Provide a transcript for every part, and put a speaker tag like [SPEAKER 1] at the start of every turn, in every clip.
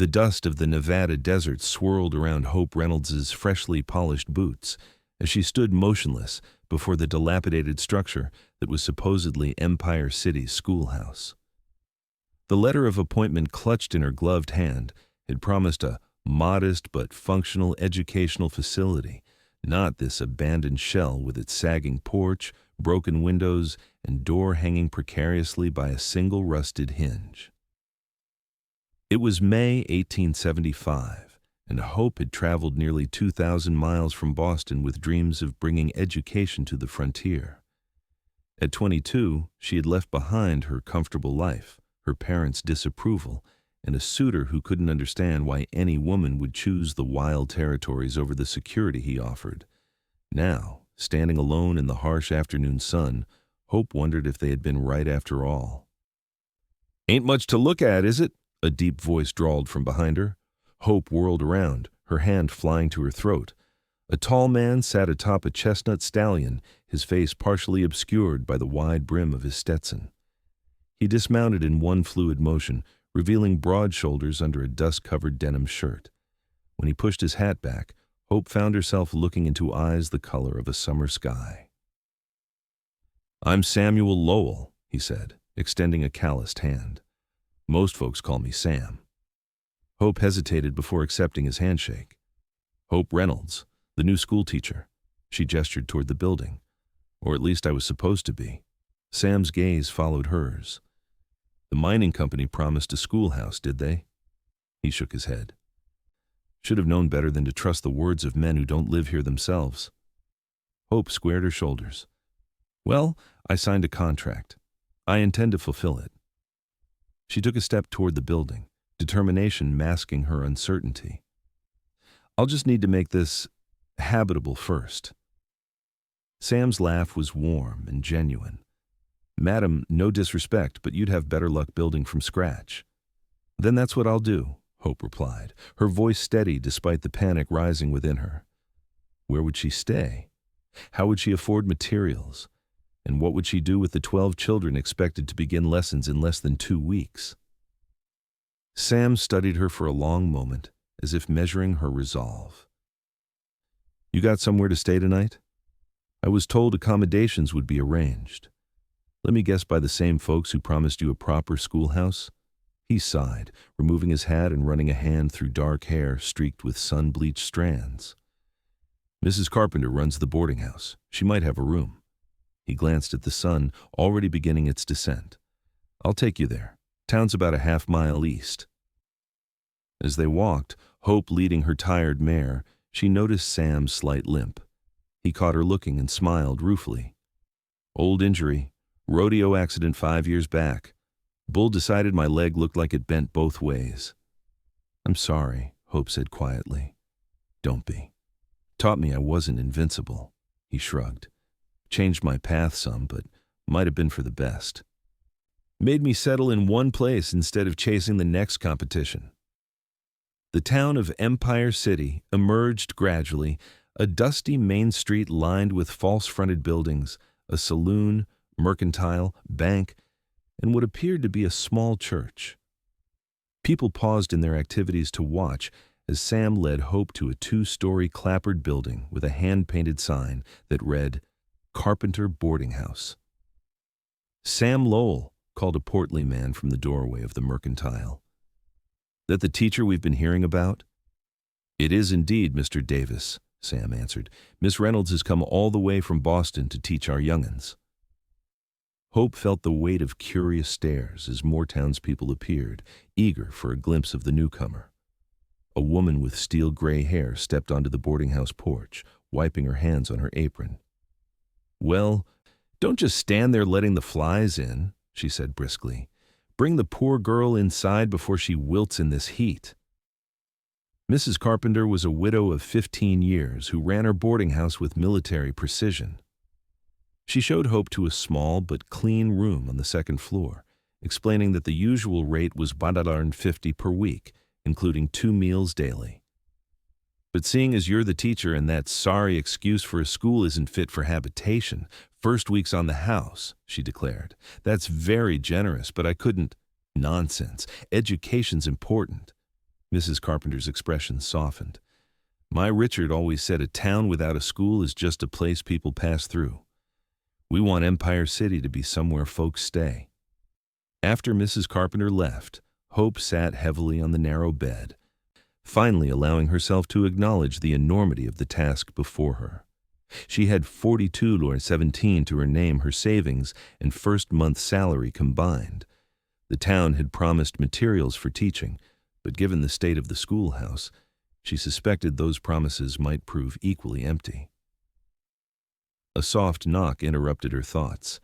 [SPEAKER 1] The dust of the Nevada desert swirled around Hope Reynolds's freshly polished boots as she stood motionless before the dilapidated structure that was supposedly Empire City's schoolhouse. The letter of appointment clutched in her gloved hand had promised a modest but functional educational facility, not this abandoned shell with its sagging porch, broken windows, and door hanging precariously by a single rusted hinge. It was May 1875, and Hope had traveled nearly 2,000 miles from Boston with dreams of bringing education to the frontier. At 22, she had left behind her comfortable life, her parents' disapproval, and a suitor who couldn't understand why any woman would choose the wild territories over the security he offered. Now, standing alone in the harsh afternoon sun, Hope wondered if they had been right after all. "Ain't much to look at, is it?" a deep voice drawled from behind her. Hope whirled around, her hand flying to her throat. A tall man sat atop a chestnut stallion, his face partially obscured by the wide brim of his Stetson. He dismounted in one fluid motion, revealing broad shoulders under a dust-covered denim shirt. When he pushed his hat back, Hope found herself looking into eyes the color of a summer sky. "I'm Samuel Lowell," he said, extending a calloused hand. "Most folks call me Sam." Hope hesitated before accepting his handshake. "Hope Reynolds, the new schoolteacher." She gestured toward the building. "Or at least I was supposed to be." Sam's gaze followed hers. "The mining company promised a schoolhouse, did they?" He shook his head. "Should have known better than to trust the words of men who don't live here themselves." Hope squared her shoulders. "Well, I signed a contract. I intend to fulfill it." She took a step toward the building, determination masking her uncertainty. "I'll just need to make this habitable first." Sam's laugh was warm and genuine. "Madam, no disrespect, but you'd have better luck building from scratch." "Then that's what I'll do," Hope replied, her voice steady despite the panic rising within her. Where would she stay? How would she afford materials? And what would she do with the 12 children expected to begin lessons in less than 2 weeks? Sam studied her for a long moment, as if measuring her resolve. "You got somewhere to stay tonight?" "I was told accommodations would be arranged." "Let me guess, by the same folks who promised you a proper schoolhouse?" He sighed, removing his hat and running a hand through dark hair streaked with sun-bleached strands. "Mrs. Carpenter runs the boarding house. She might have a room." He glanced at the sun, already beginning its descent. "I'll take you there. Town's about a half-mile east." As they walked, Hope leading her tired mare, she noticed Sam's slight limp. He caught her looking and smiled ruefully. "Old injury. Rodeo accident 5 years back. Bull decided my leg looked like it bent both ways." "I'm sorry," Hope said quietly. "Don't be. Taught me I wasn't invincible." He shrugged. "Changed my path some, but might have been for the best. Made me settle in one place instead of chasing the next competition." The town of Empire City emerged gradually, a dusty main street lined with false-fronted buildings, a saloon, mercantile, bank, and what appeared to be a small church. People paused in their activities to watch as Sam led Hope to a 2-story clapboard building with a hand-painted sign that read, "Carpenter Boarding House." "Sam Lowell," called a portly man from the doorway of the mercantile. "That the teacher we've been hearing about?" "It is indeed, Mr. Davis," Sam answered. "Miss Reynolds has come all the way from Boston to teach our young'uns." Hope felt the weight of curious stares as more townspeople appeared, eager for a glimpse of the newcomer. A woman with steel-gray hair stepped onto the boarding house porch, wiping her hands on her apron. "Well, don't just stand there letting the flies in," she said briskly. "Bring the poor girl inside before she wilts in this heat." Mrs. Carpenter was a widow of 15 years who ran her boarding house with military precision. She showed Hope to a small but clean room on the second floor, explaining that the usual rate was $1.50 per week, including 2 meals daily. "But seeing as you're the teacher and that sorry excuse for a school isn't fit for habitation, first week's on the house," she declared. "That's very generous, but I couldn't—" "Nonsense. Education's important." Mrs. Carpenter's expression softened. My Richard always said a town without a school is just a place people pass through. We want Empire City to be somewhere folks stay. After Mrs. Carpenter left, Hope sat heavily on the narrow bed, finally allowing herself to acknowledge the enormity of the task before her. She had $42.17 to her name, her savings and first month's salary combined. The town had promised materials for teaching, but given the state of the schoolhouse, she suspected those promises might prove equally empty. A soft knock interrupted her thoughts.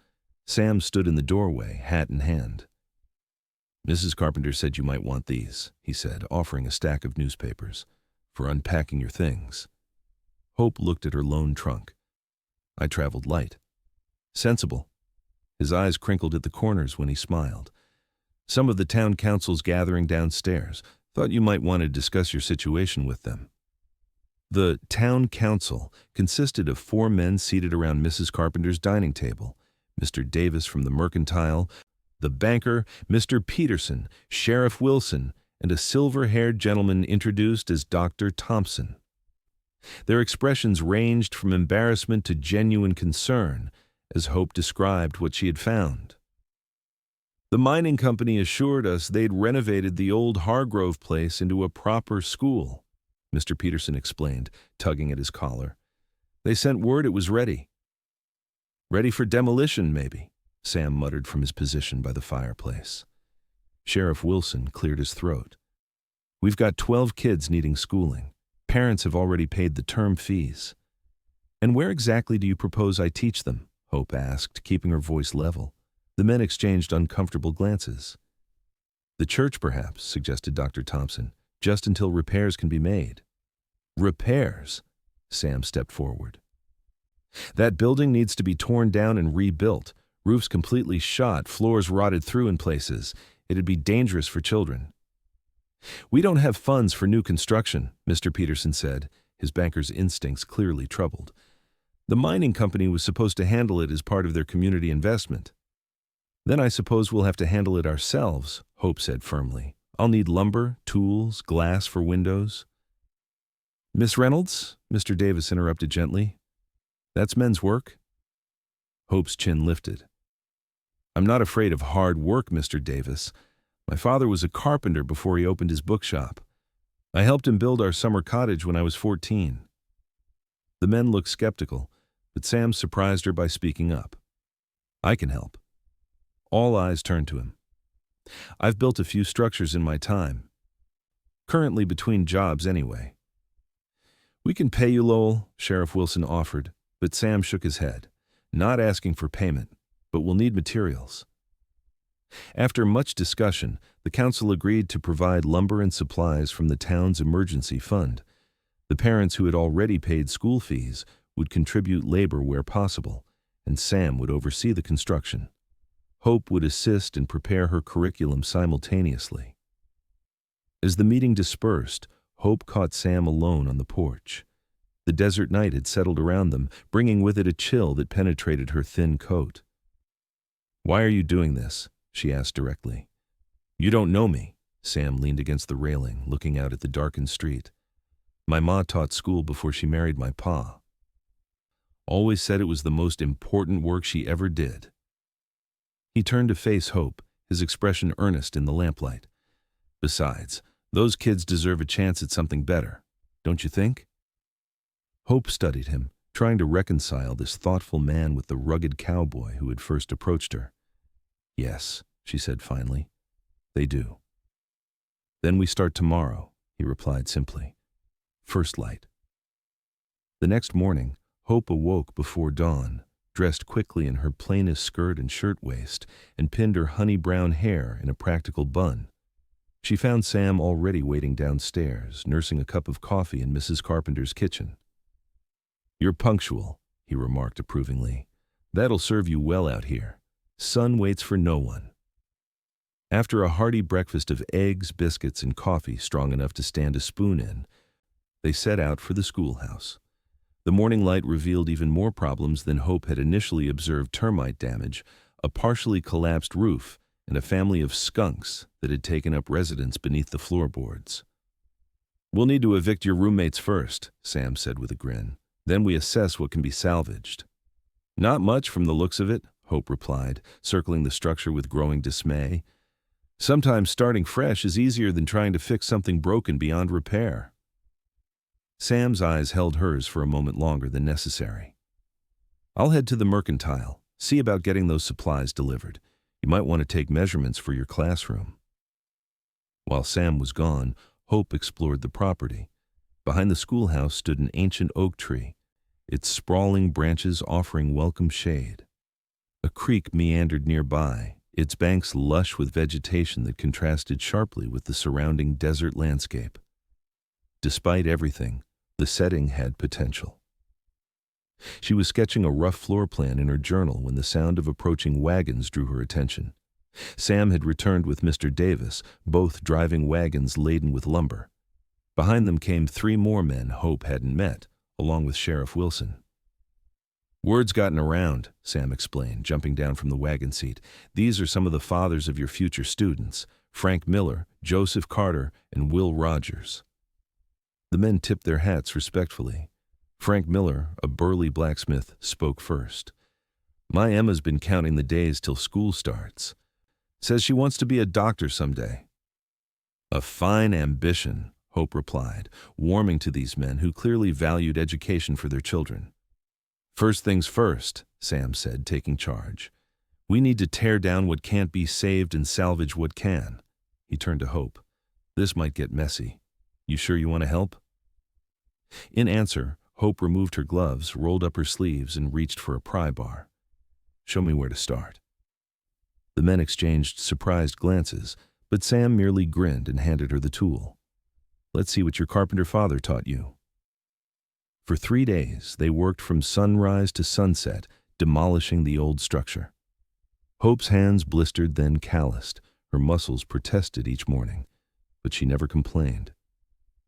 [SPEAKER 1] Sam stood in the doorway, hat in hand. Mrs. Carpenter said you might want these, he said, offering a stack of newspapers, for unpacking your things. Hope looked at her lone trunk. I traveled light. Sensible. His eyes crinkled at the corners when he smiled. Some of the town council's gathering downstairs. Thought you might want to discuss your situation with them. The town council consisted of 4 men seated around Mrs. Carpenter's dining table. Mr. Davis from the Mercantile, the banker, Mr. Peterson, Sheriff Wilson, and a silver-haired gentleman introduced as Dr. Thompson. Their expressions ranged from embarrassment to genuine concern as Hope described what she had found. The mining company assured us they'd renovated the old Hargrove place into a proper school, Mr. Peterson explained, tugging at his collar. They sent word it was ready. Ready for demolition, maybe, Sam muttered from his position by the fireplace. Sheriff Wilson cleared his throat. We've got 12 kids needing schooling. Parents have already paid the term fees. And where exactly do you propose I teach them? Hope asked, keeping her voice level. The men exchanged uncomfortable glances. The church, perhaps, suggested Dr. Thompson, just until repairs can be made. Repairs? Sam stepped forward. That building needs to be torn down and rebuilt. Roofs completely shot, floors rotted through in places. It'd be dangerous for children. We don't have funds for new construction, Mr. Peterson said, his banker's instincts clearly troubled. The mining company was supposed to handle it as part of their community investment. Then I suppose we'll have to handle it ourselves, Hope said firmly. I'll need lumber, tools, glass for windows. Miss Reynolds, Mr. Davis interrupted gently. That's men's work. Hope's chin lifted. I'm not afraid of hard work, Mr. Davis. My father was a carpenter before he opened his bookshop. I helped him build our summer cottage when I was 14. The men looked skeptical, but Sam surprised her by speaking up. I can help. All eyes turned to him. I've built a few structures in my time. Currently between jobs anyway. We can pay you, Lowell, Sheriff Wilson offered, but Sam shook his head, not asking for payment, but we'll need materials. After much discussion, the council agreed to provide lumber and supplies from the town's emergency fund. The parents who had already paid school fees would contribute labor where possible, and Sam would oversee the construction. Hope would assist and prepare her curriculum simultaneously. As the meeting dispersed, Hope caught Sam alone on the porch. The desert night had settled around them, bringing with it a chill that penetrated her thin coat. Why are you doing this? She asked directly. You don't know me. Sam leaned against the railing, looking out at the darkened street. My ma taught school before she married my pa. Always said it was the most important work she ever did. He turned to face Hope, his expression earnest in the lamplight. Besides, those kids deserve a chance at something better, don't you think? Hope studied him, trying to reconcile this thoughtful man with the rugged cowboy who had first approached her. Yes, she said finally, they do. Then we start tomorrow, he replied simply. First light. The next morning, Hope awoke before dawn, dressed quickly in her plainest skirt and shirtwaist, and pinned her honey-brown hair in a practical bun. She found Sam already waiting downstairs, nursing a cup of coffee in Mrs. Carpenter's kitchen. You're punctual, he remarked approvingly. That'll serve you well out here. Sun waits for no one. After a hearty breakfast of eggs, biscuits, and coffee strong enough to stand a spoon in, they set out for the schoolhouse. The morning light revealed even more problems than Hope had initially observed: termite damage, a partially collapsed roof, and a family of skunks that had taken up residence beneath the floorboards. We'll need to evict your roommates first, Sam said with a grin. Then we assess what can be salvaged. Not much from the looks of it, Hope replied, circling the structure with growing dismay. Sometimes starting fresh is easier than trying to fix something broken beyond repair. Sam's eyes held hers for a moment longer than necessary. I'll head to the mercantile, see about getting those supplies delivered. You might want to take measurements for your classroom. While Sam was gone, Hope explored the property. Behind the schoolhouse stood an ancient oak tree, its sprawling branches offering welcome shade. A creek meandered nearby, its banks lush with vegetation that contrasted sharply with the surrounding desert landscape. Despite everything, the setting had potential. She was sketching a rough floor plan in her journal when the sound of approaching wagons drew her attention. Sam had returned with Mr. Davis, both driving wagons laden with lumber. Behind them came 3 more men Hope hadn't met, along with Sheriff Wilson. Word's gotten around, Sam explained, jumping down from the wagon seat. These are some of the fathers of your future students, Frank Miller, Joseph Carter, and Will Rogers. The men tipped their hats respectfully. Frank Miller, a burly blacksmith, spoke first. My Emma's been counting the days till school starts. Says she wants to be a doctor someday. A fine ambition, Hope replied, warming to these men who clearly valued education for their children. First things first, Sam said, taking charge. We need to tear down what can't be saved and salvage what can. He turned to Hope. This might get messy. You sure you want to help? In answer, Hope removed her gloves, rolled up her sleeves, and reached for a pry bar. Show me where to start. The men exchanged surprised glances, but Sam merely grinned and handed her the tool. Let's see what your carpenter father taught you. For 3 days, they worked from sunrise to sunset, demolishing the old structure. Hope's hands blistered, then calloused. Her muscles protested each morning, but she never complained.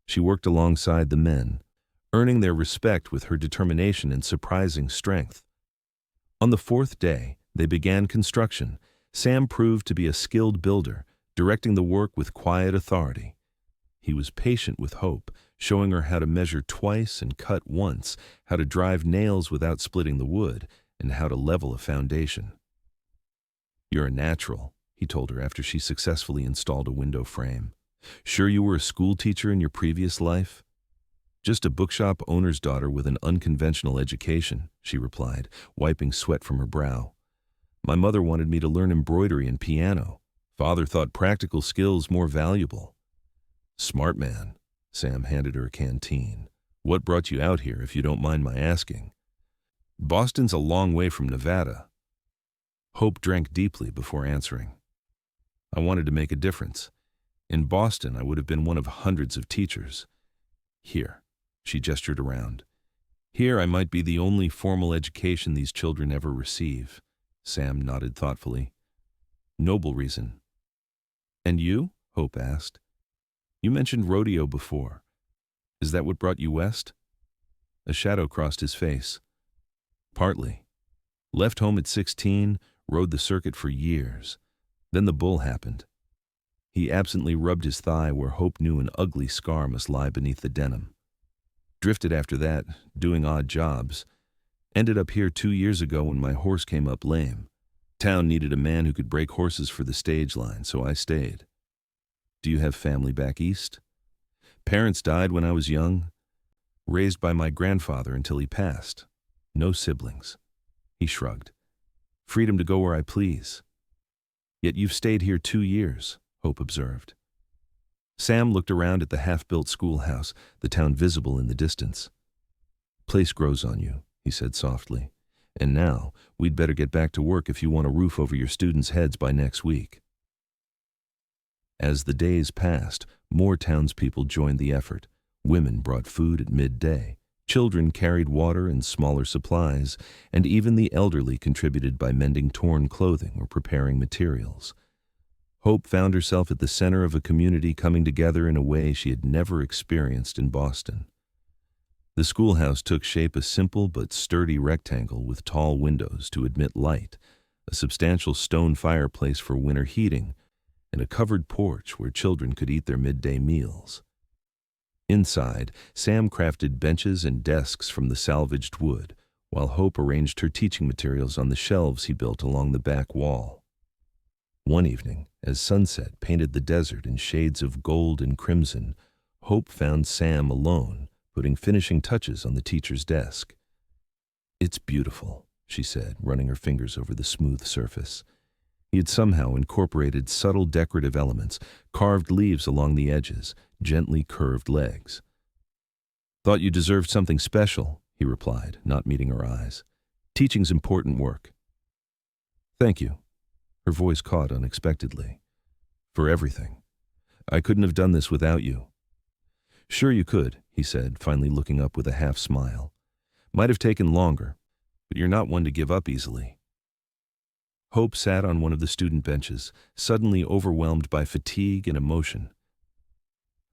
[SPEAKER 1] She worked alongside the men, earning their respect with her determination and surprising strength. On the 4th day, they began construction. Sam proved to be a skilled builder, directing the work with quiet authority. He was patient with Hope, showing her how to measure twice and cut once, how to drive nails without splitting the wood, and how to level a foundation. You're a natural, he told her after she successfully installed a window frame. Sure you were a schoolteacher in your previous life? Just a bookshop owner's daughter with an unconventional education, she replied, wiping sweat from her brow. My mother wanted me to learn embroidery and piano. Father thought practical skills more valuable. Smart man. Sam handed her a canteen. What brought you out here, if you don't mind my asking? Boston's a long way from Nevada. Hope drank deeply before answering. I wanted to make a difference. In Boston, I would have been one of hundreds of teachers. Here, she gestured around. Here I might be the only formal education these children ever receive. Sam nodded thoughtfully. Noble reason. And you? Hope asked. You mentioned rodeo before. Is that what brought you west? A shadow crossed his face. Partly. Left home at 16, rode the circuit for years. Then the bull happened. He absently rubbed his thigh where Hope knew an ugly scar must lie beneath the denim. Drifted after that, doing odd jobs. Ended up here 2 years ago when my horse came up lame. Town needed a man who could break horses for the stage line, so I stayed. Do you have family back east? Parents died when I was young. Raised by my grandfather until he passed. No siblings. He shrugged. Freedom to go where I please. Yet you've stayed here 2 years, Hope observed. Sam looked around at the half-built schoolhouse, the town visible in the distance. Place grows on you, he said softly. And now, we'd better get back to work if you want a roof over your students' heads by next week. As the days passed, more townspeople joined the effort. Women brought food at midday. Children carried water and smaller supplies, and even the elderly contributed by mending torn clothing or preparing materials. Hope found herself at the center of a community coming together in a way she had never experienced in Boston. The schoolhouse took shape a simple but sturdy rectangle with tall windows to admit light, a substantial stone fireplace for winter heating, and a covered porch where children could eat their midday meals. Inside, Sam crafted benches and desks from the salvaged wood, while Hope arranged her teaching materials on the shelves he built along the back wall. One evening, as sunset painted the desert in shades of gold and crimson, Hope found Sam alone, putting finishing touches on the teacher's desk. "It's beautiful," she said, running her fingers over the smooth surface. He had somehow incorporated subtle decorative elements, carved leaves along the edges, gently curved legs. "Thought you deserved something special," he replied, not meeting her eyes. "Teaching's important work." "Thank you." Her voice caught unexpectedly. "For everything. I couldn't have done this without you." "Sure you could," he said, finally looking up with a half smile. "Might have taken longer, but you're not one to give up easily." Hope sat on one of the student benches, suddenly overwhelmed by fatigue and emotion.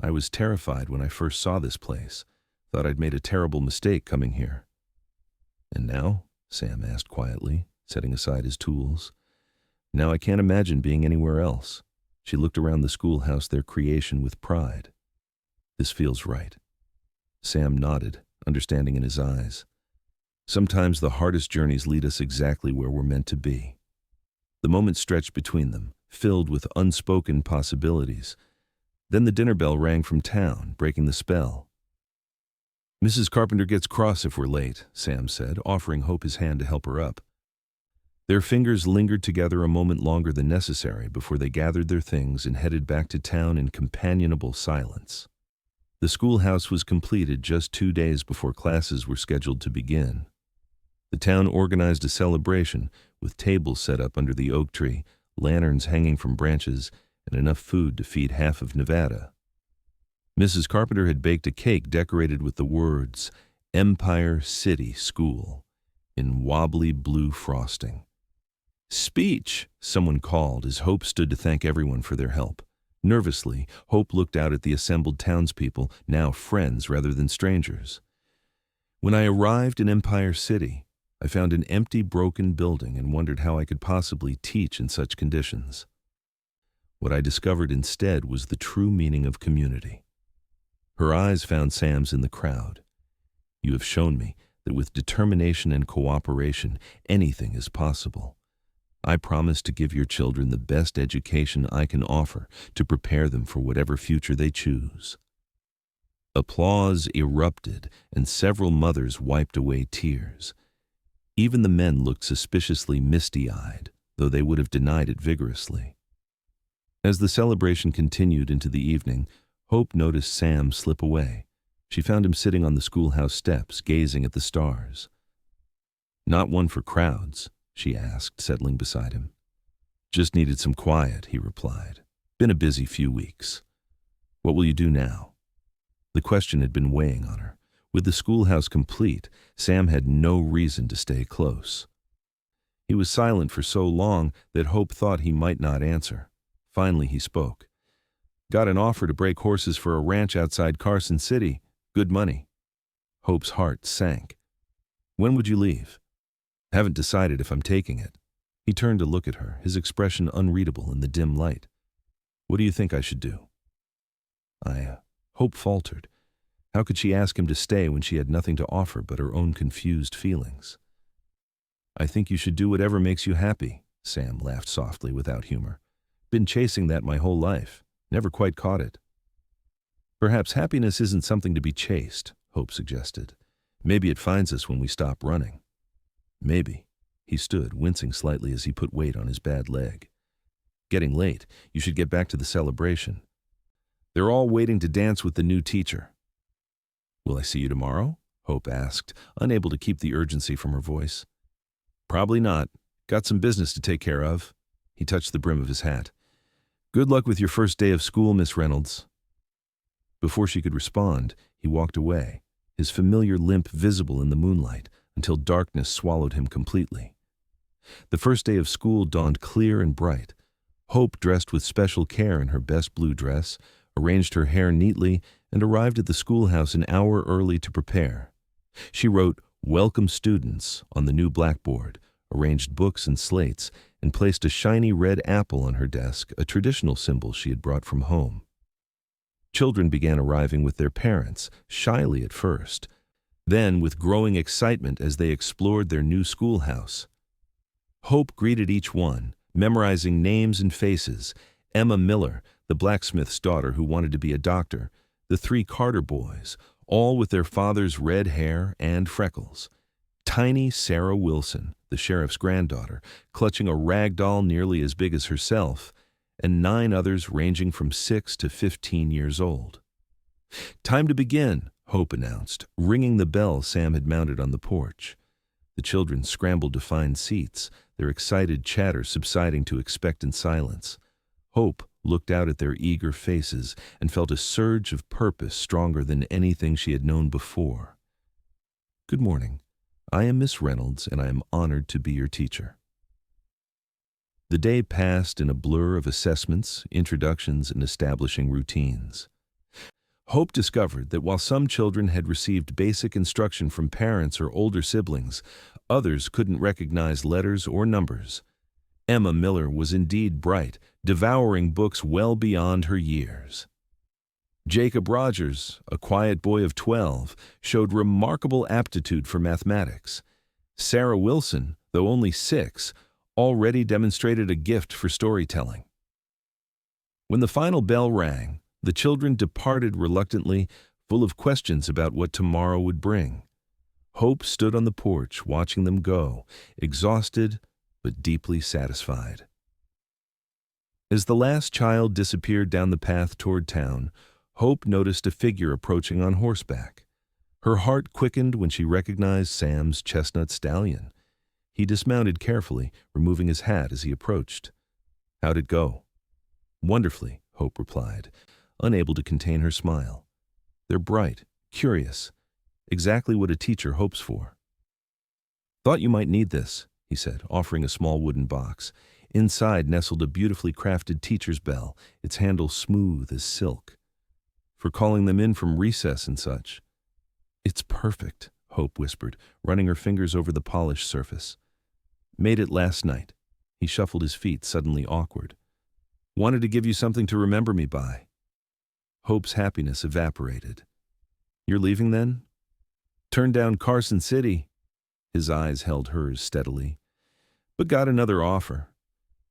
[SPEAKER 1] "I was terrified when I first saw this place. Thought I'd made a terrible mistake coming here." "And now?" Sam asked quietly, setting aside his tools. "Now I can't imagine being anywhere else." She looked around the schoolhouse, their creation, with pride. "This feels right." Sam nodded, understanding in his eyes. Sometimes the hardest journeys lead us exactly where we're meant to be. The moment stretched between them, filled with unspoken possibilities. Then the dinner bell rang from town, breaking the spell. "Mrs. Carpenter gets cross if we're late," Sam said, offering Hope his hand to help her up. Their fingers lingered together a moment longer than necessary before they gathered their things and headed back to town in companionable silence. The schoolhouse was completed just 2 days before classes were scheduled to begin. The town organized a celebration, with tables set up under the oak tree, lanterns hanging from branches, and enough food to feed half of Nevada. Mrs. Carpenter had baked a cake decorated with the words, "Empire City School," in wobbly blue frosting. "Speech," someone called as Hope stood to thank everyone for their help. Nervously, Hope looked out at the assembled townspeople, now friends rather than strangers. "When I arrived in Empire City, I found an empty, broken building and wondered how I could possibly teach in such conditions. What I discovered instead was the true meaning of community." Her eyes found Sam's in the crowd. "You have shown me that with determination and cooperation, anything is possible. I promise to give your children the best education I can offer to prepare them for whatever future they choose." Applause erupted, and several mothers wiped away tears. Even the men looked suspiciously misty-eyed, though they would have denied it vigorously. As the celebration continued into the evening, Hope noticed Sam slip away. She found him sitting on the schoolhouse steps, gazing at the stars. "Not one for crowds?" she asked, settling beside him. "Just needed some quiet," he replied. "Been a busy few weeks." "What will you do now?" The question had been weighing on her. With the schoolhouse complete, Sam had no reason to stay close. He was silent for so long that Hope thought he might not answer. Finally he spoke. "Got an offer to break horses for a ranch outside Carson City. Good money." Hope's heart sank. "When would you leave?" "Haven't decided if I'm taking it." He turned to look at her, his expression unreadable in the dim light. "What do you think I should do?" Hope faltered. How could she ask him to stay when she had nothing to offer but her own confused feelings? "I think you should do whatever makes you happy," Sam laughed softly without humor. "Been chasing that my whole life. Never quite caught it." "Perhaps happiness isn't something to be chased," Hope suggested. "Maybe it finds us when we stop running." "Maybe." He stood, wincing slightly as he put weight on his bad leg. "Getting late. You should get back to the celebration. They're all waiting to dance with the new teacher." "Will I see you tomorrow?" Hope asked, unable to keep the urgency from her voice. "Probably not. Got some business to take care of." He touched the brim of his hat. "Good luck with your first day of school, Miss Reynolds." Before she could respond, he walked away, his familiar limp visible in the moonlight, until darkness swallowed him completely. The first day of school dawned clear and bright. Hope, dressed with special care in her best blue dress, arranged her hair neatly, and arrived at the schoolhouse an hour early to prepare. She wrote, "Welcome Students," on the new blackboard, arranged books and slates, and placed a shiny red apple on her desk, a traditional symbol she had brought from home. Children began arriving with their parents, shyly at first, then with growing excitement as they explored their new schoolhouse. Hope greeted each one, memorizing names and faces: Emma Miller, the blacksmith's daughter who wanted to be a doctor, the three Carter boys, all with their father's red hair and freckles, tiny Sarah Wilson, the sheriff's granddaughter, clutching a rag doll nearly as big as herself, and 9 others ranging from 6 to 15 years old. "Time to begin," Hope announced, ringing the bell Sam had mounted on the porch. The children scrambled to find seats, their excited chatter subsiding to expectant silence. Hope looked out at their eager faces and felt a surge of purpose stronger than anything she had known before. "Good morning. I am Miss Reynolds, and I am honored to be your teacher." The day passed in a blur of assessments, introductions, and establishing routines. Hope discovered that while some children had received basic instruction from parents or older siblings, others couldn't recognize letters or numbers. Emma Miller was indeed bright, devouring books well beyond her years. Jacob Rogers, a quiet boy of 12, showed remarkable aptitude for mathematics. Sarah Wilson, though only 6, already demonstrated a gift for storytelling. When the final bell rang, the children departed reluctantly, full of questions about what tomorrow would bring. Hope stood on the porch watching them go, exhausted but deeply satisfied. As the last child disappeared down the path toward town, Hope noticed a figure approaching on horseback. Her heart quickened when she recognized Sam's chestnut stallion. He dismounted carefully, removing his hat as he approached. "How'd it go?" "Wonderfully," Hope replied, unable to contain her smile. "They're bright, curious, exactly what a teacher hopes for." "Thought you might need this," he said, offering a small wooden box. Inside nestled a beautifully crafted teacher's bell, its handle smooth as silk. "For calling them in from recess and such." "It's perfect," Hope whispered, running her fingers over the polished surface. "Made it last night." He shuffled his feet, suddenly awkward. "Wanted to give you something to remember me by." Hope's happiness evaporated. "You're leaving then?" "Turned down Carson City." His eyes held hers steadily. "But got another offer.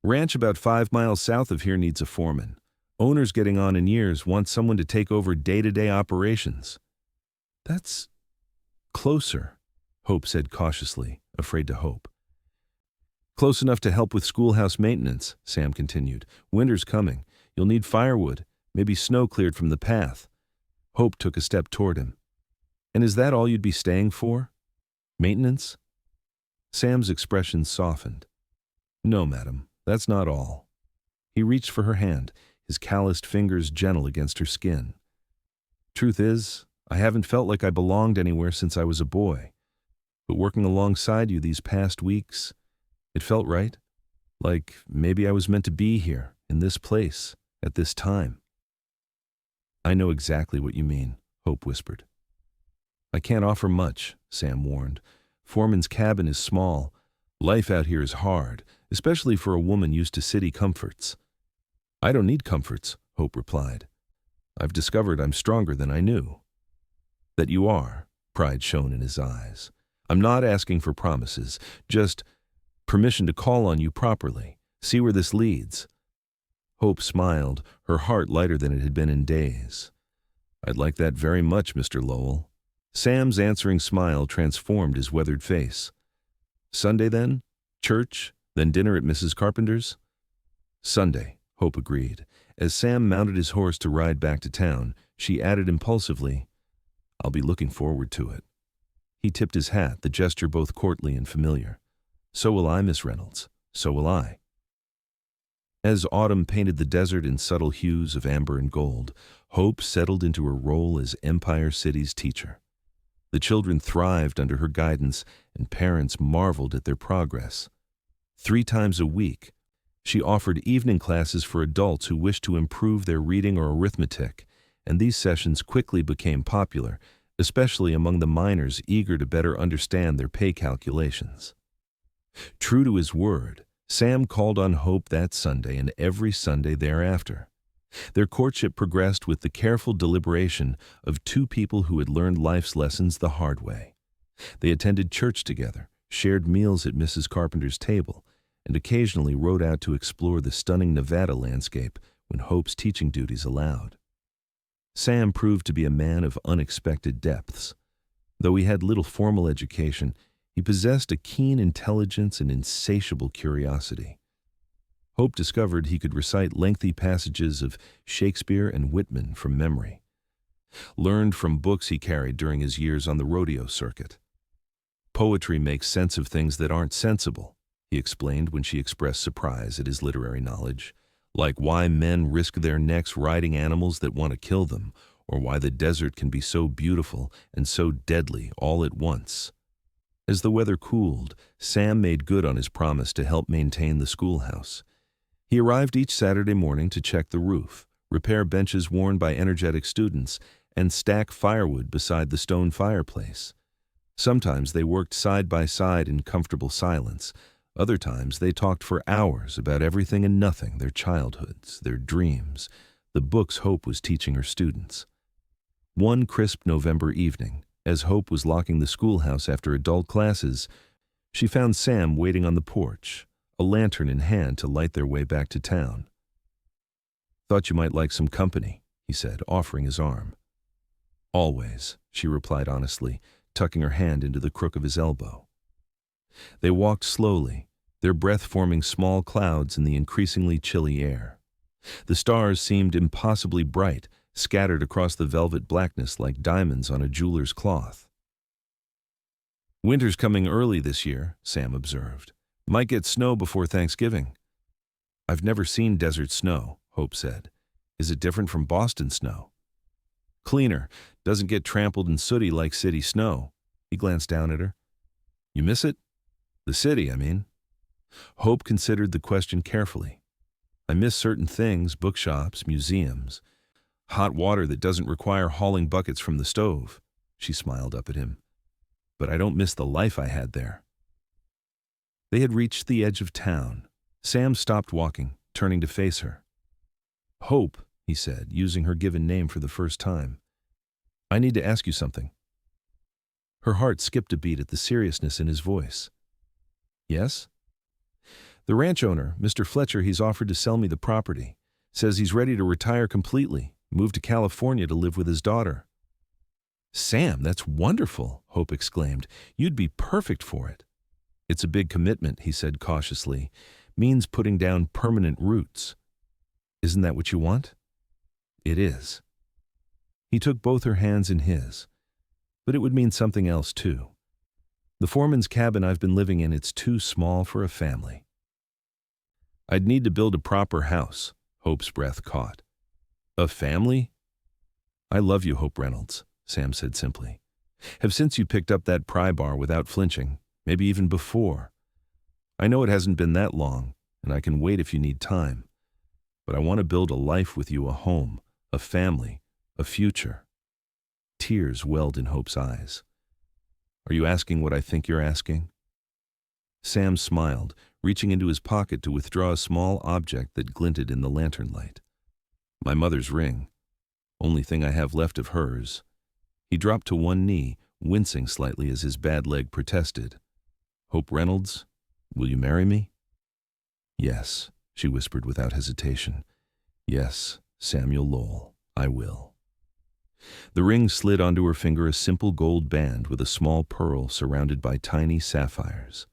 [SPEAKER 1] Ranch about 5 miles south of here needs a foreman. Owner's getting on in years, wants someone to take over day-to-day operations." "That's closer," Hope said cautiously, afraid to hope. "Close enough to help with schoolhouse maintenance," Sam continued. "Winter's coming. You'll need firewood, maybe snow cleared from the path." Hope took a step toward him. "And is that all you'd be staying for? Maintenance?" Sam's expression softened. "No, madam, that's not all." He reached for her hand, his calloused fingers gentle against her skin. "Truth is, I haven't felt like I belonged anywhere since I was a boy. But working alongside you these past weeks, it felt right. Like maybe I was meant to be here, in this place, at this time." "I know exactly what you mean," Hope whispered. "I can't offer much," Sam warned. "Foreman's cabin is small. Life out here is hard, especially for a woman used to city comforts." "I don't need comforts," Hope replied. "I've discovered I'm stronger than I knew." "That you are," pride shone in his eyes. "I'm not asking for promises, just permission to call on you properly, see where this leads." Hope smiled, her heart lighter than it had been in days. "I'd like that very much, Mr. Lowell." Sam's answering smile transformed his weathered face. "Sunday then? Church, then dinner at Mrs. Carpenter's?" "Sunday," Hope agreed. As Sam mounted his horse to ride back to town, she added impulsively, "I'll be looking forward to it." He tipped his hat, the gesture both courtly and familiar. "So will I, Miss Reynolds. So will I." As autumn painted the desert in subtle hues of amber and gold, Hope settled into her role as Empire City's teacher. The children thrived under her guidance, and parents marveled at their progress. 3 times a week, she offered evening classes for adults who wished to improve their reading or arithmetic, and these sessions quickly became popular, especially among the minors eager to better understand their pay calculations. True to his word, Sam called on Hope that Sunday and every Sunday thereafter. Their courtship progressed with the careful deliberation of two people who had learned life's lessons the hard way. They attended church together, shared meals at Mrs. Carpenter's table, and occasionally rode out to explore the stunning Nevada landscape when Hope's teaching duties allowed. Sam proved to be a man of unexpected depths. Though he had little formal education, he possessed a keen intelligence and insatiable curiosity. Hope discovered he could recite lengthy passages of Shakespeare and Whitman from memory, learned from books he carried during his years on the rodeo circuit. Poetry makes sense of things that aren't sensible, he explained when she expressed surprise at his literary knowledge, like why men risk their necks riding animals that want to kill them, or why the desert can be so beautiful and so deadly all at once. As the weather cooled, Sam made good on his promise to help maintain the schoolhouse. He arrived each Saturday morning to check the roof, repair benches worn by energetic students, and stack firewood beside the stone fireplace. Sometimes they worked side by side in comfortable silence. Other times they talked for hours about everything and nothing, their childhoods, their dreams, the books Hope was teaching her students. One crisp November evening, as Hope was locking the schoolhouse after adult classes, she found Sam waiting on the porch, a lantern in hand to light their way back to town. "Thought you might like some company," he said, offering his arm. "Always," she replied honestly, tucking her hand into the crook of his elbow. They walked slowly, their breath forming small clouds in the increasingly chilly air. The stars seemed impossibly bright, scattered across the velvet blackness like diamonds on a jeweler's cloth. "Winter's coming early this year," Sam observed. "Might get snow before Thanksgiving." "I've never seen desert snow," Hope said. "Is it different from Boston snow?" "Cleaner. Doesn't get trampled and sooty like city snow." He glanced down at her. "You miss it? The city, I mean." Hope considered the question carefully. "I miss certain things, bookshops, museums. Hot water that doesn't require hauling buckets from the stove." She smiled up at him. "But I don't miss the life I had there." They had reached the edge of town. Sam stopped walking, turning to face her. "Hope," he said, using her given name for the first time. "I need to ask you something." Her heart skipped a beat at the seriousness in his voice. "Yes?" "The ranch owner, Mr. Fletcher, he's offered to sell me the property. Says he's ready to retire completely, move to California to live with his daughter." "Sam, that's wonderful," Hope exclaimed. "You'd be perfect for it." "It's a big commitment," he said cautiously. "Means putting down permanent roots." "Isn't that what you want?" "It is." He took both her hands in his. "But it would mean something else, too. The foreman's cabin I've been living in, it's too small for a family." "I'd need to build a proper house," Hope's breath caught. "A family?" "I love you, Hope Reynolds," Sam said simply. "Have since you picked up that pry bar without flinching, maybe even before. I know it hasn't been that long, and I can wait if you need time. But I want to build a life with you, a home, a family, a future." Tears welled in Hope's eyes. "Are you asking what I think you're asking?" Sam smiled, reaching into his pocket to withdraw a small object that glinted in the lantern light. "My mother's ring. Only thing I have left of hers." He dropped to one knee, wincing slightly as his bad leg protested. "Hope Reynolds, will you marry me?" "Yes," she whispered without hesitation. "Yes, Samuel Lowell, I will." The ring slid onto her finger, a simple gold band with a small pearl surrounded by tiny sapphires.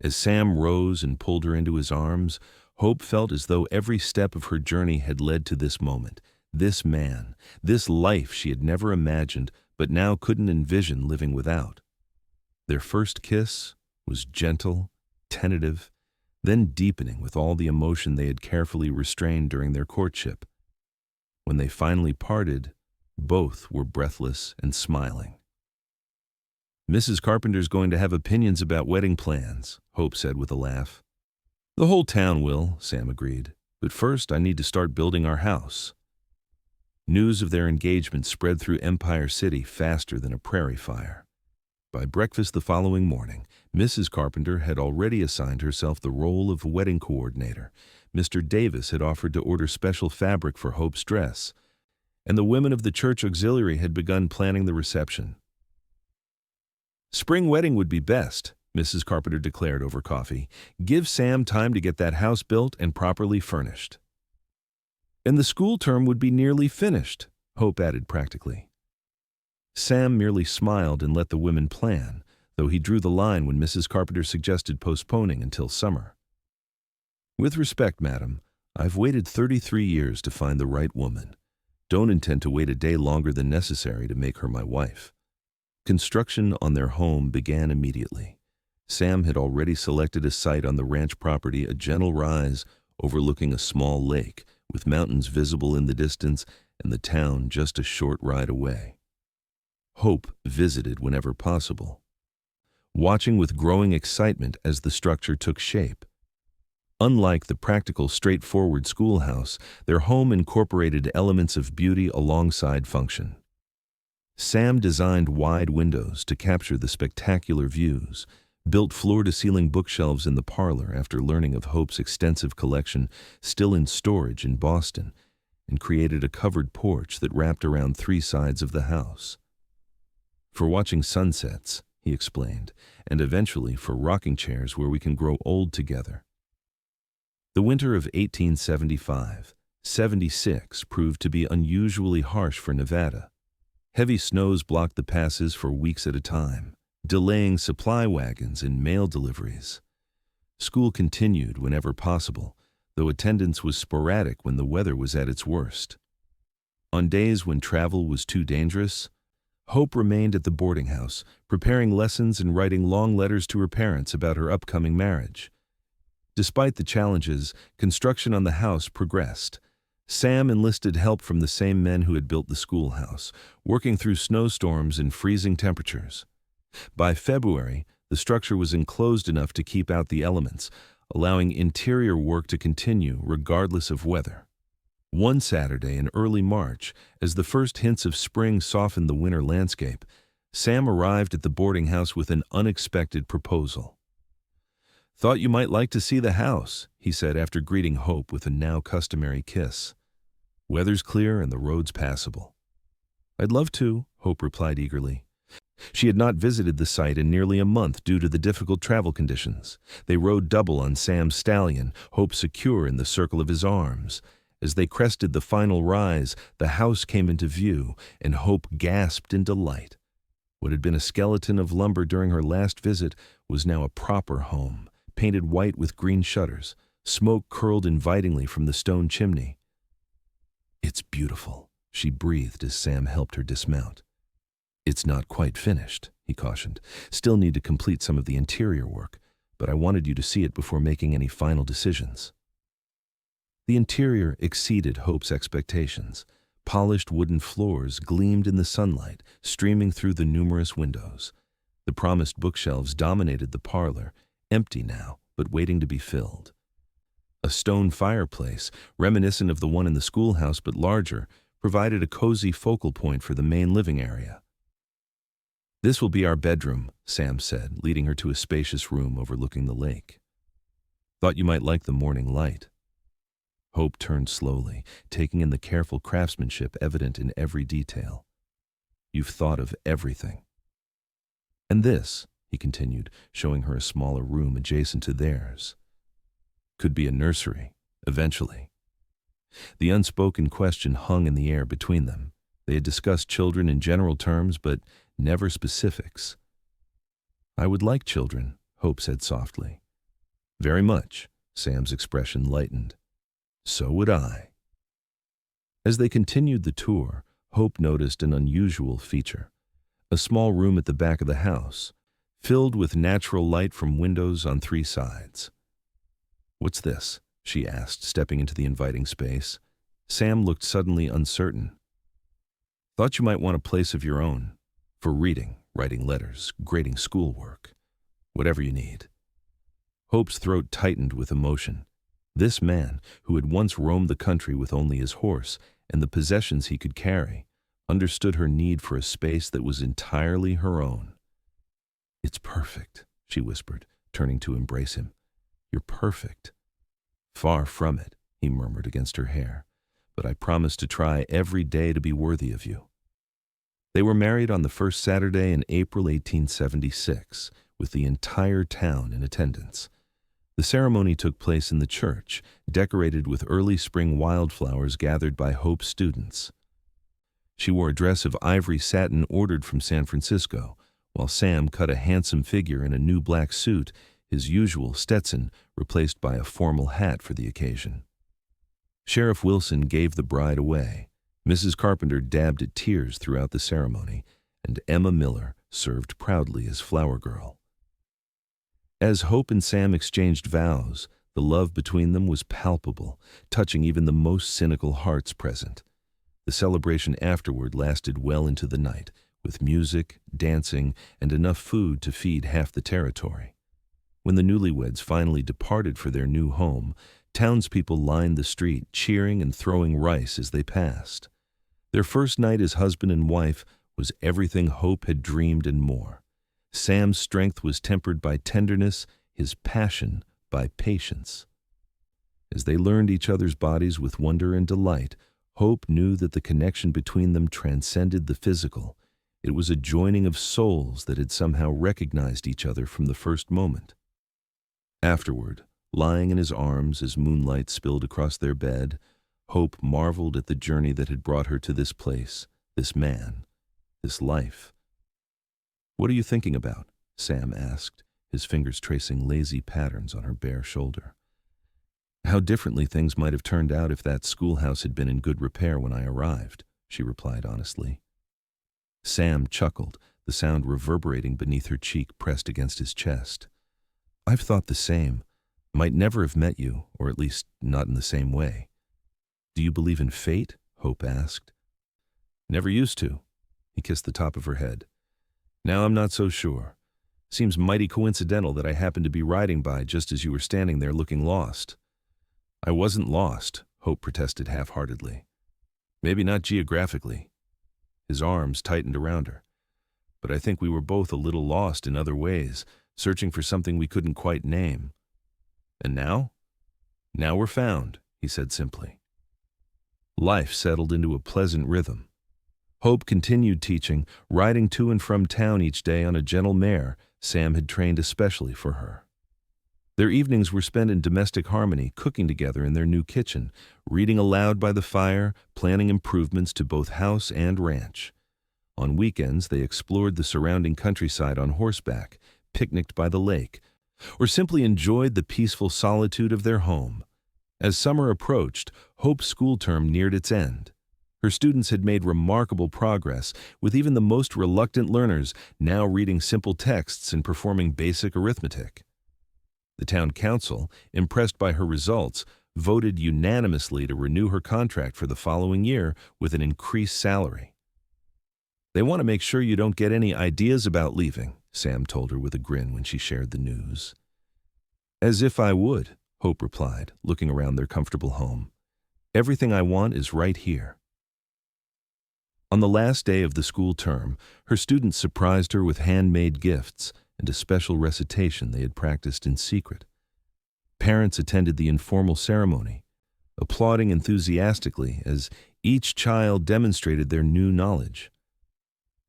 [SPEAKER 1] As Sam rose and pulled her into his arms, Hope felt as though every step of her journey had led to this moment, this man, this life she had never imagined but now couldn't envision living without. Their first kiss was gentle, tentative, then deepening with all the emotion they had carefully restrained during their courtship. When they finally parted, both were breathless and smiling. "Mrs. Carpenter's going to have opinions about wedding plans," Hope said with a laugh. "The whole town will," Sam agreed. "But first I need to start building our house." News of their engagement spread through Empire City faster than a prairie fire. By breakfast the following morning, Mrs. Carpenter had already assigned herself the role of wedding coordinator, Mr. Davis had offered to order special fabric for Hope's dress, and the women of the church auxiliary had begun planning the reception. "Spring wedding would be best," Mrs. Carpenter declared over coffee. "Give Sam time to get that house built and properly furnished." "And the school term would be nearly finished," Hope added practically. Sam merely smiled and let the women plan, though he drew the line when Mrs. Carpenter suggested postponing until summer. "With respect, madam, I've waited 33 years to find the right woman. Don't intend to wait a day longer than necessary to make her my wife." Construction on their home began immediately. Sam had already selected a site on the ranch property, a gentle rise overlooking a small lake, with mountains visible in the distance and the town just a short ride away. Hope visited whenever possible, watching with growing excitement as the structure took shape. Unlike the practical, straightforward schoolhouse, their home incorporated elements of beauty alongside function. Sam designed wide windows to capture the spectacular views, built floor-to-ceiling bookshelves in the parlor after learning of Hope's extensive collection still in storage in Boston, and created a covered porch that wrapped around 3 sides of the house. "For watching sunsets," he explained, "and eventually for rocking chairs where we can grow old together." The winter of 1875-76 proved to be unusually harsh for Nevada. Heavy snows blocked the passes for weeks at a time, delaying supply wagons and mail deliveries. School continued whenever possible, though attendance was sporadic when the weather was at its worst. On days when travel was too dangerous, Hope remained at the boarding house, preparing lessons and writing long letters to her parents about her upcoming marriage. Despite the challenges, construction on the house progressed. Sam enlisted help from the same men who had built the schoolhouse, working through snowstorms and freezing temperatures. By February, the structure was enclosed enough to keep out the elements, allowing interior work to continue regardless of weather. One Saturday in early March, as the first hints of spring softened the winter landscape, Sam arrived at the boarding house with an unexpected proposal. "Thought you might like to see the house," he said after greeting Hope with a now customary kiss. "Weather's clear and the road's passable." "I'd love to," Hope replied eagerly. She had not visited the site in nearly a month due to the difficult travel conditions. They rode double on Sam's stallion, Hope secure in the circle of his arms. As they crested the final rise, the house came into view, and Hope gasped in delight. What had been a skeleton of lumber during her last visit was now a proper home, painted white with green shutters. Smoke curled invitingly from the stone chimney. "It's beautiful," she breathed as Sam helped her dismount. "It's not quite finished," he cautioned. "Still need to complete some of the interior work, but I wanted you to see it before making any final decisions." The interior exceeded Hope's expectations. Polished wooden floors gleamed in the sunlight, streaming through the numerous windows. The promised bookshelves dominated the parlor, empty now, but waiting to be filled. A stone fireplace, reminiscent of the one in the schoolhouse but larger, provided a cozy focal point for the main living area. "This will be our bedroom," Sam said, leading her to a spacious room overlooking the lake. "Thought you might like the morning light." Hope turned slowly, taking in the careful craftsmanship evident in every detail. "You've thought of everything." "And this," he continued, showing her a smaller room adjacent to theirs, "could be a nursery, eventually." The unspoken question hung in the air between them. They had discussed children in general terms, but never specifics. "I would like children," Hope said softly. "Very much," Sam's expression lightened. "So would I." As they continued the tour, Hope noticed an unusual feature. A small room at the back of the house, filled with natural light from windows on 3 sides. "What's this?" she asked, stepping into the inviting space. Sam looked suddenly uncertain. "Thought you might want a place of your own, for reading, writing letters, grading schoolwork, whatever you need." Hope's throat tightened with emotion. This man, who had once roamed the country with only his horse and the possessions he could carry, understood her need for a space that was entirely her own. "It's perfect," she whispered, turning to embrace him. "You're perfect." "Far from it," he murmured against her hair, "but I promise to try every day to be worthy of you." They were married on the first Saturday in April 1876, with the entire town in attendance. The ceremony took place in the church, decorated with early spring wildflowers gathered by Hope's students. She wore a dress of ivory satin ordered from San Francisco, while Sam cut a handsome figure in a new black suit, his usual Stetson replaced by a formal hat for the occasion. Sheriff Wilson gave the bride away. Mrs. Carpenter dabbed at tears throughout the ceremony, and Emma Miller served proudly as flower girl. As Hope and Sam exchanged vows, the love between them was palpable, touching even the most cynical hearts present. The celebration afterward lasted well into the night, with music, dancing, and enough food to feed half the territory. When the newlyweds finally departed for their new home, townspeople lined the street, cheering and throwing rice as they passed. Their first night as husband and wife was everything Hope had dreamed and more. Sam's strength was tempered by tenderness, his passion by patience. As they learned each other's bodies with wonder and delight, Hope knew that the connection between them transcended the physical. It was a joining of souls that had somehow recognized each other from the first moment. Afterward, lying in his arms as moonlight spilled across their bed, Hope marveled at the journey that had brought her to this place, this man, this life. "What are you thinking about?" Sam asked, his fingers tracing lazy patterns on her bare shoulder. "How differently things might have turned out if that schoolhouse had been in good repair when I arrived," she replied honestly. Sam chuckled, the sound reverberating beneath her cheek pressed against his chest. "I've thought the same. Might never have met you, or at least not in the same way." "Do you believe in fate?" Hope asked. "Never used to." He kissed the top of her head. "Now I'm not so sure. Seems mighty coincidental that I happened to be riding by just as you were standing there looking lost." "I wasn't lost," Hope protested half-heartedly. "Maybe not geographically." His arms tightened around her. "But I think we were both a little lost in other ways, searching for something we couldn't quite name. And now? Now we're found," he said simply. Life settled into a pleasant rhythm. Hope continued teaching, riding to and from town each day on a gentle mare Sam had trained especially for her. Their evenings were spent in domestic harmony, cooking together in their new kitchen, reading aloud by the fire, planning improvements to both house and ranch. On weekends, they explored the surrounding countryside on horseback, picnicked by the lake, or simply enjoyed the peaceful solitude of their home. As summer approached, Hope's school term neared its end. Her students had made remarkable progress, with even the most reluctant learners now reading simple texts and performing basic arithmetic. The town council, impressed by her results, voted unanimously to renew her contract for the following year with an increased salary. "They want to make sure you don't get any ideas about leaving," Sam told her with a grin when she shared the news. "As if I would," Hope replied, looking around their comfortable home. "Everything I want is right here." On the last day of the school term, her students surprised her with handmade gifts and a special recitation they had practiced in secret. Parents attended the informal ceremony, applauding enthusiastically as each child demonstrated their new knowledge.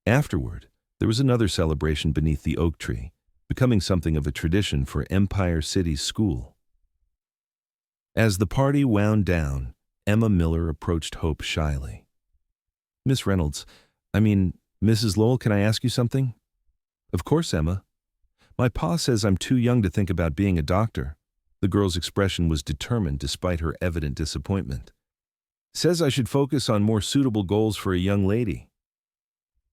[SPEAKER 1] Afterward, there was another celebration beneath the oak tree, becoming something of a tradition for Empire City's school. As the party wound down, Emma Miller approached Hope shyly. "Miss Reynolds, Mrs. Lowell, can I ask you something?" "Of course, Emma." "My pa says I'm too young to think about being a doctor." The girl's expression was determined despite her evident disappointment. "Says I should focus on more suitable goals for a young lady."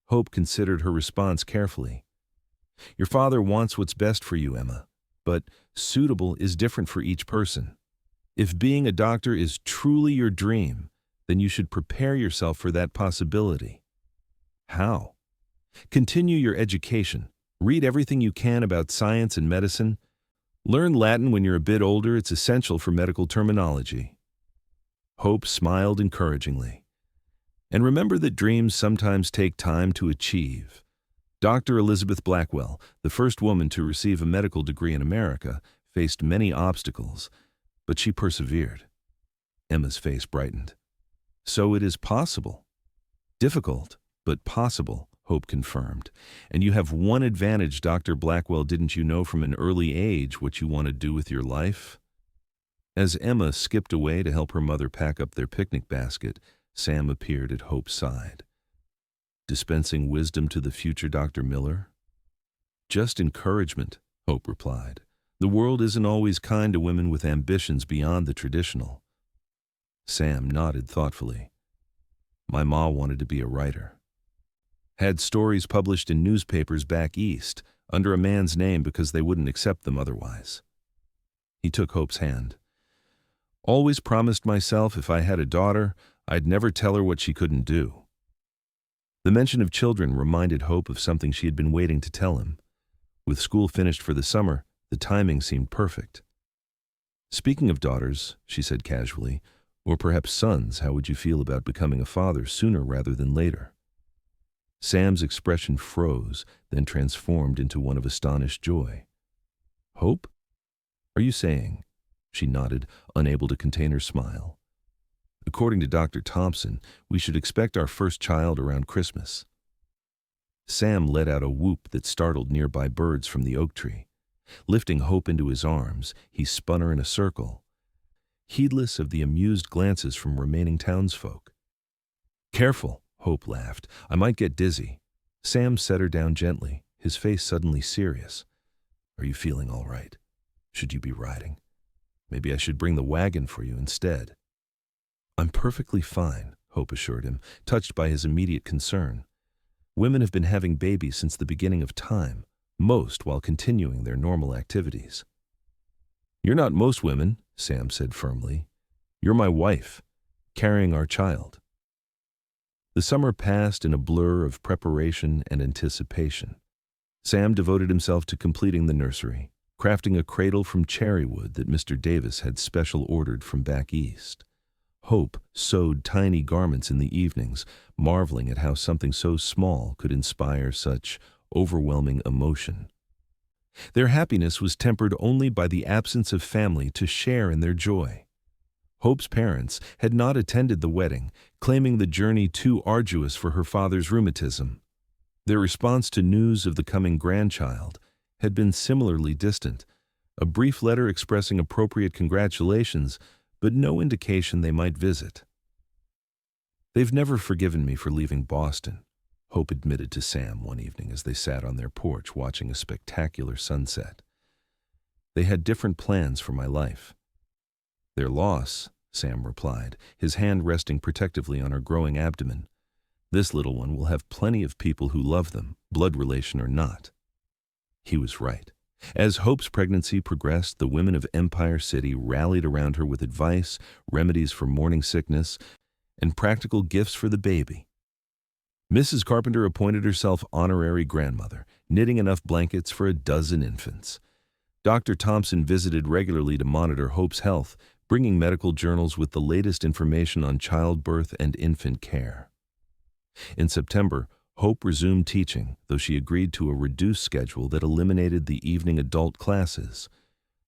[SPEAKER 1] Hope considered her response carefully. "Your father wants what's best for you, Emma, but suitable is different for each person. If being a doctor is truly your dream, then you should prepare yourself for that possibility." "How?" "Continue your education. Read everything you can about science and medicine. Learn Latin when you're a bit older. It's essential for medical terminology." Hope smiled encouragingly. "And remember that dreams sometimes take time to achieve." Dr. Elizabeth Blackwell, the first woman to receive a medical degree in America, faced many obstacles, But she persevered. Emma's face brightened. So it is possible. Difficult, but possible, Hope confirmed. And you have one advantage, Dr. Blackwell. Didn't you know from an early age what you want to do with your life? As Emma skipped away to help her mother pack up their picnic basket, Sam appeared at Hope's side. Dispensing wisdom to the future Dr. Miller? Just encouragement, Hope replied. The world isn't always kind to women with ambitions beyond the traditional. Sam nodded thoughtfully. My ma wanted to be a writer. Had stories published in newspapers back east, under a man's name because they wouldn't accept them otherwise. He took Hope's hand. Always promised myself if I had a daughter, I'd never tell her what she couldn't do. The mention of children reminded Hope of something she had been waiting to tell him. With school finished for the summer, the timing seemed perfect. Speaking of daughters, she said casually, or perhaps sons, how would you feel about becoming a father sooner rather than later? Sam's expression froze, then transformed into one of astonished joy. Hope? Are you saying? She nodded, unable to contain her smile. According to Dr. Thompson, we should expect our first child around Christmas. Sam let out a whoop that startled nearby birds from the oak tree. Lifting Hope into his arms, he spun her in a circle, heedless of the amused glances from remaining townsfolk. Careful, Hope laughed. I might get dizzy. Sam set her down gently, his face suddenly serious. Are you feeling all right? Should you be riding? Maybe I should bring the wagon for you instead. I'm perfectly fine, Hope assured him, touched by his immediate concern. Women have been having babies since the beginning of time, most while continuing their normal activities. You're not most women, Sam said firmly. You're my wife, carrying our child. The summer passed in a blur of preparation and anticipation. Sam devoted himself to completing the nursery, crafting a cradle from cherry wood that Mr. Davis had special ordered from back east. Hope sewed tiny garments in the evenings, marveling at how something so small could inspire such overwhelming emotion. Their happiness was tempered only by the absence of family to share in their joy. Hope's parents had not attended the wedding, claiming the journey too arduous for her father's rheumatism. Their response to news of the coming grandchild had been similarly distant, a brief letter expressing appropriate congratulations, but no indication they might visit. They've never forgiven me for leaving Boston, Hope admitted to Sam one evening as they sat on their porch watching a spectacular sunset. They had different plans for my life. Their loss, Sam replied, his hand resting protectively on her growing abdomen. This little one will have plenty of people who love them, blood relation or not. He was right. As Hope's pregnancy progressed, the women of Empire City rallied around her with advice, remedies for morning sickness, and practical gifts for the baby. Mrs. Carpenter appointed herself honorary grandmother, knitting enough blankets for a dozen infants. Dr. Thompson visited regularly to monitor Hope's health, bringing medical journals with the latest information on childbirth and infant care. In September, Hope resumed teaching, though she agreed to a reduced schedule that eliminated the evening adult classes.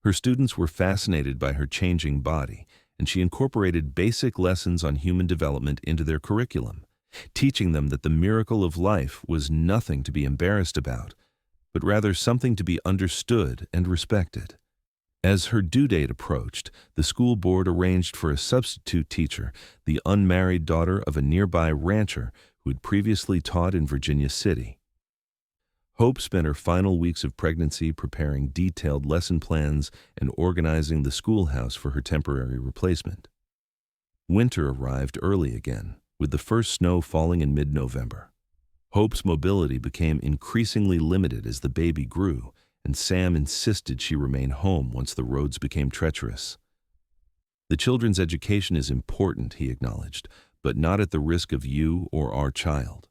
[SPEAKER 1] Her students were fascinated by her changing body, and she incorporated basic lessons on human development into their curriculum, teaching them that the miracle of life was nothing to be embarrassed about, but rather something to be understood and respected. As her due date approached, the school board arranged for a substitute teacher, the unmarried daughter of a nearby rancher who had previously taught in Virginia City. Hope spent her final weeks of pregnancy preparing detailed lesson plans and organizing the schoolhouse for her temporary replacement. Winter arrived early again, with the first snow falling in mid-November. Hope's mobility became increasingly limited as the baby grew, and Sam insisted she remain home once the roads became treacherous. The children's education is important, he acknowledged, but not at the risk of you or our child.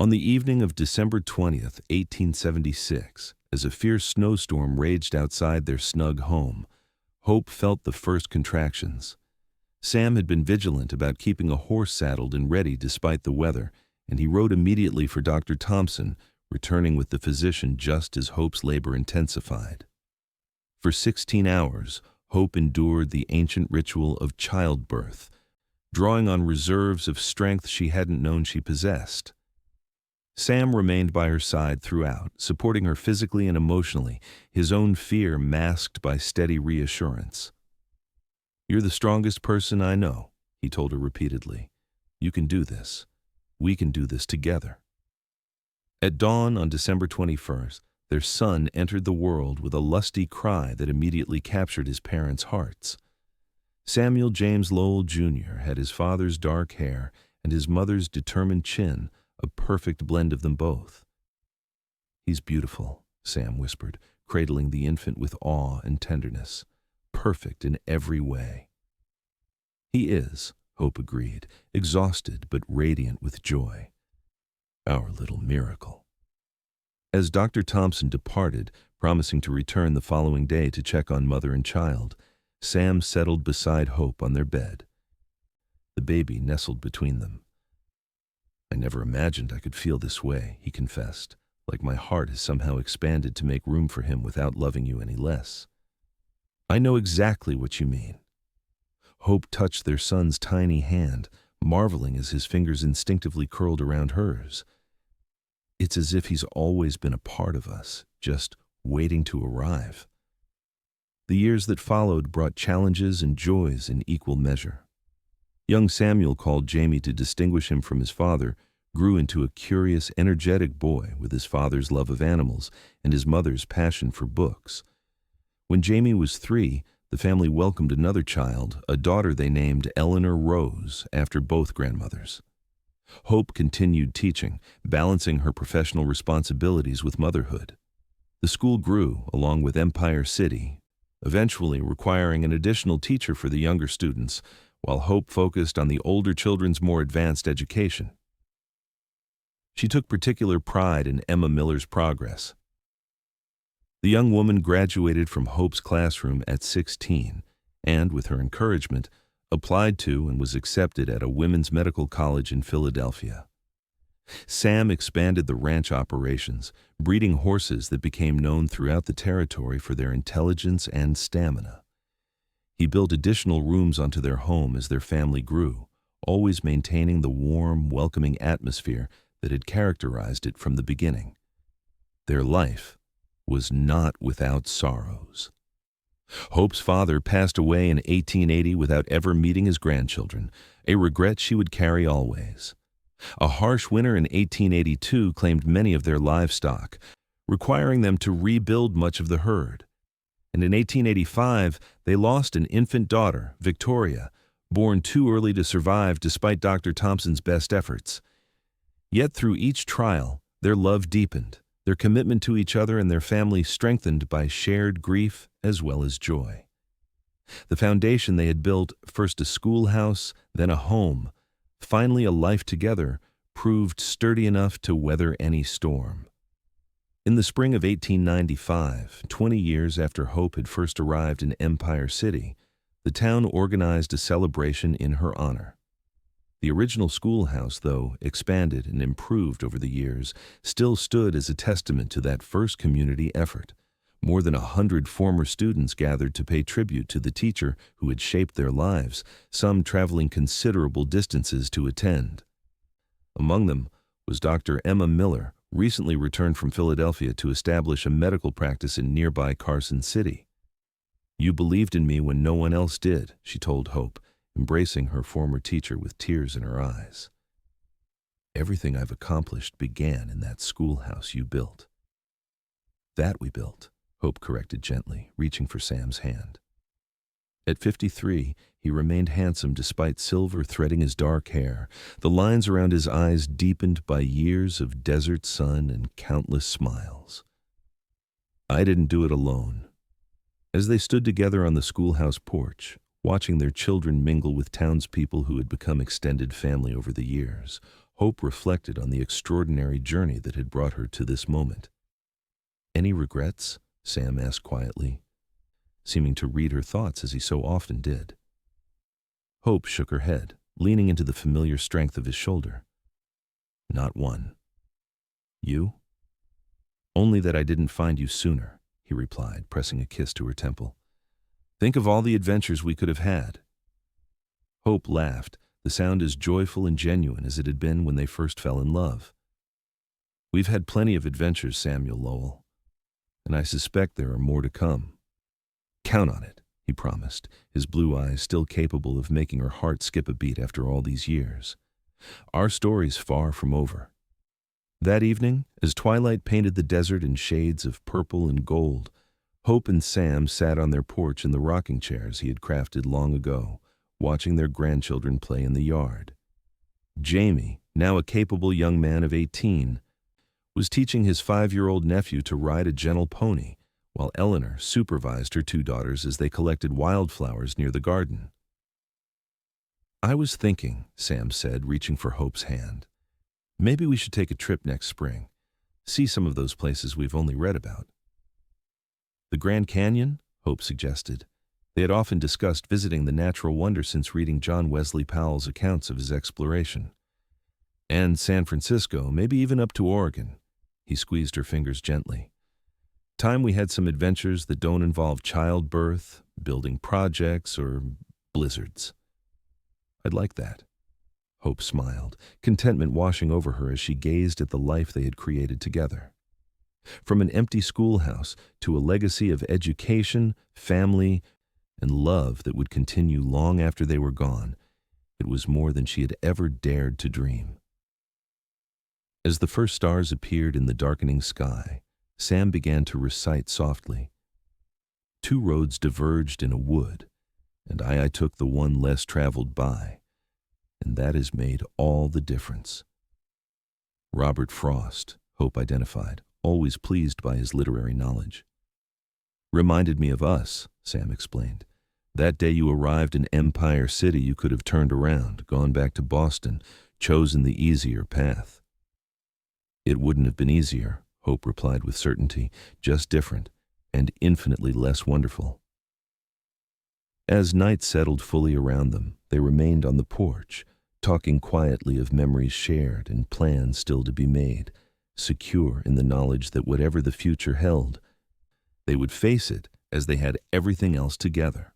[SPEAKER 1] On the evening of December 20th, 1876, as a fierce snowstorm raged outside their snug home, Hope felt the first contractions. Sam had been vigilant about keeping a horse saddled and ready despite the weather, and he rode immediately for Dr. Thompson, returning with the physician just as Hope's labor intensified. For 16 hours, Hope endured the ancient ritual of childbirth, drawing on reserves of strength she hadn't known she possessed. Sam remained by her side throughout, supporting her physically and emotionally, his own fear masked by steady reassurance. "You're the strongest person I know," he told her repeatedly. "You can do this. We can do this together." At dawn on December 21st, their son entered the world with a lusty cry that immediately captured his parents' hearts. Samuel James Lowell, Jr. had his father's dark hair and his mother's determined chin, a perfect blend of them both. "He's beautiful," Sam whispered, cradling the infant with awe and tenderness. "Perfect in every way." "He is," Hope agreed, exhausted but radiant with joy. "Our little miracle." As Dr. Thompson departed, promising to return the following day to check on mother and child, Sam settled beside Hope on their bed. The baby nestled between them. "I never imagined I could feel this way," he confessed, "like my heart has somehow expanded to make room for him without loving you any less." "I know exactly what you mean." Hope touched their son's tiny hand, marveling as his fingers instinctively curled around hers. "It's as if he's always been a part of us, just waiting to arrive." The years that followed brought challenges and joys in equal measure. Young Samuel, called Jamie to distinguish him from his father, grew into a curious, energetic boy with his father's love of animals and his mother's passion for books. When Jamie was 3, the family welcomed another child, a daughter they named Eleanor Rose, after both grandmothers. Hope continued teaching, balancing her professional responsibilities with motherhood. The school grew, along with Empire City, eventually requiring an additional teacher for the younger students, while Hope focused on the older children's more advanced education. She took particular pride in Emma Miller's progress. The young woman graduated from Hope's classroom at 16 and, with her encouragement, applied to and was accepted at a women's medical college in Philadelphia. Sam expanded the ranch operations, breeding horses that became known throughout the territory for their intelligence and stamina. He built additional rooms onto their home as their family grew, always maintaining the warm, welcoming atmosphere that had characterized it from the beginning. Their life was not without sorrows. Hope's father passed away in 1880 without ever meeting his grandchildren, a regret she would carry always. A harsh winter in 1882 claimed many of their livestock, requiring them to rebuild much of the herd. And in 1885, they lost an infant daughter, Victoria, born too early to survive despite Dr. Thompson's best efforts. Yet through each trial, their love deepened, their commitment to each other and their family strengthened by shared grief as well as joy. The foundation they had built, first a schoolhouse, then a home, finally a life together, proved sturdy enough to weather any storm. In the spring of 1895, 20 years after Hope had first arrived in Empire City, the town organized a celebration in her honor. The original schoolhouse, though expanded and improved over the years, still stood as a testament to that first community effort. More than 100 former students gathered to pay tribute to the teacher who had shaped their lives, some traveling considerable distances to attend. Among them was Dr. Emma Miller, recently returned from Philadelphia to establish a medical practice in nearby Carson City. "You believed in me when no one else did," she told Hope, embracing her former teacher with tears in her eyes. "Everything I've accomplished began in that schoolhouse you built." "That we built," Hope corrected gently, reaching for Sam's hand. At 53, he remained handsome despite silver threading his dark hair, the lines around his eyes deepened by years of desert sun and countless smiles. "I didn't do it alone." As they stood together on the schoolhouse porch, watching their children mingle with townspeople who had become extended family over the years, Hope reflected on the extraordinary journey that had brought her to this moment. "Any regrets?" Sam asked quietly, seeming to read her thoughts as he so often did. Hope shook her head, leaning into the familiar strength of his shoulder. "Not one." "You?" "Only that I didn't find you sooner," he replied, pressing a kiss to her temple. Think of all the adventures we could have had." Hope laughed, the sound as joyful and genuine as it had been when they first fell in love. "We've had plenty of adventures, Samuel Lowell, and I suspect there are more to come." "Count on it," he promised, his blue eyes still capable of making her heart skip a beat after all these years. "Our story's far from over." That evening, as twilight painted the desert in shades of purple and gold, Hope and Sam sat on their porch in the rocking chairs he had crafted long ago, watching their grandchildren play in the yard. Jamie, now a capable young man of 18, was teaching his 5-year-old nephew to ride a gentle pony, while Eleanor supervised her 2 daughters as they collected wildflowers near the garden. "I was thinking," Sam said, reaching for Hope's hand, "maybe we should take a trip next spring, see some of those places we've only read about." "The Grand Canyon?" Hope suggested. They had often discussed visiting the natural wonder since reading John Wesley Powell's accounts of his exploration. "And San Francisco, maybe even up to Oregon." He squeezed her fingers gently. "Time we had some adventures that don't involve childbirth, building projects, or blizzards." "I'd like that." Hope smiled, contentment washing over her as she gazed at the life they had created together. From an empty schoolhouse to a legacy of education, family, and love that would continue long after they were gone, it was more than she had ever dared to dream. As the first stars appeared in the darkening sky, Sam began to recite softly. "2 roads diverged in a wood, and I took the one less traveled by, and that has made all the difference." Robert Frost, Hope identified, always pleased by his literary knowledge. "Reminded me of us," Sam explained. "That day you arrived in Empire City, you could have turned around, gone back to Boston, chosen the easier path." "It wouldn't have been easier," Hope replied with certainty, "just different, and infinitely less wonderful." As night settled fully around them, they remained on the porch, talking quietly of memories shared and plans still to be made, secure in the knowledge that whatever the future held, they would face it as they had everything else together.